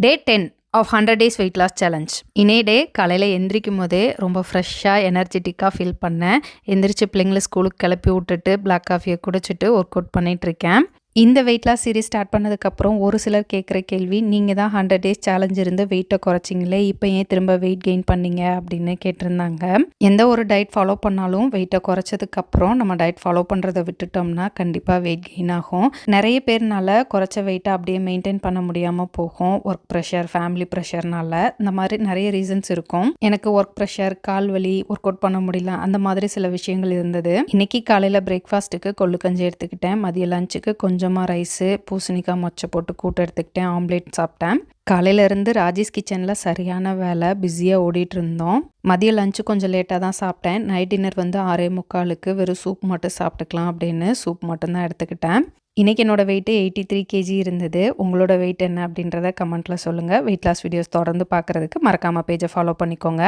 Day 10 of 100 days weight loss challenge. இனே day காலையில் எந்திரிக்கும் போதே ரொம்ப ஃப்ரெஷ்ஷாக எனர்ஜெட்டிக்காக ஃபீல் பண்ணேன். எந்திரிச்சு பிள்ளைங்களை ஸ்கூலுக்கு கிளப்பி விட்டுட்டு பிளாக் காஃபியை குடிச்சிட்டு ஒர்க் அவுட் பண்ணிகிட்ருக்கேன். இந்த வெயிட் லாஸ் சீரிஸ் ஸ்டார்ட் பண்ணதுக்கப்புறம் ஒரு சிலர் கேட்குற கேள்வி, நீங்கள் தான் 100 டேஸ் சேலஞ்ச் இருந்து வெயிட்டை குறைச்சிங்களே, இப்போ ஏன் திரும்ப வெயிட் கெயின் பண்ணீங்க அப்படின்னு கேட்டிருந்தாங்க. எந்த ஒரு டயட் ஃபாலோ பண்ணாலும் வெயிட்டை குறைச்சதுக்கப்புறம் நம்ம டயட் ஃபாலோ பண்ணுறதை விட்டுட்டோம்னா கண்டிப்பாக வெயிட் கெயின் ஆகும். நிறைய பேர்னால குறைச்ச வெயிட்டை அப்படியே மெயின்டைன் பண்ண முடியாமல் போகும். ஒர்க் ப்ரெஷர், ஃபேமிலி ப்ரெஷர்னால இந்த மாதிரி நிறைய ரீசன்ஸ் இருக்கும். எனக்கு ஒர்க் ப்ரெஷர், கால் வலி, ஒர்க் அவுட் பண்ண முடியல, அந்த மாதிரி சில விஷயங்கள் இருந்தது. இன்னைக்கு காலையில் பிரேக்ஃபாஸ்ட்டுக்கு கொள்ளு கஞ்சி எடுத்துக்கிட்டேன். மதிய லஞ்சுக்கு கொஞ்சமாக ரைஸு, பூசணிக்காய் மொச்சை போட்டு கூட்டு எடுத்துக்கிட்டேன். ஆம்லேட் சாப்பிட்டேன். காலையிலேருந்து ராஜேஷ் கிச்சனில் சரியான வேலை, பிஸியாக ஓடிட்டு இருந்தோம். மதிய லஞ்சு கொஞ்சம் லேட்டாக தான் சாப்பிட்டேன். நைட் டின்னர் வந்து 6:45 வெறும் சூப் மட்டும் சாப்பிட்டுக்கலாம் அப்படின்னு சூப் மட்டும்தான் எடுத்துக்கிட்டேன். இன்றைக்கி என்னோடய வெயிட்டு 83 kg இருந்தது. உங்களோட வெயிட் என்ன அப்படின்றத கமெண்ட்டில் சொல்லுங்கள். வெயிட் லாஸ் வீடியோஸ் தொடர்ந்து பார்க்குறதுக்கு மறக்காமல் பேஜை ஃபாலோ பண்ணிக்கோங்க.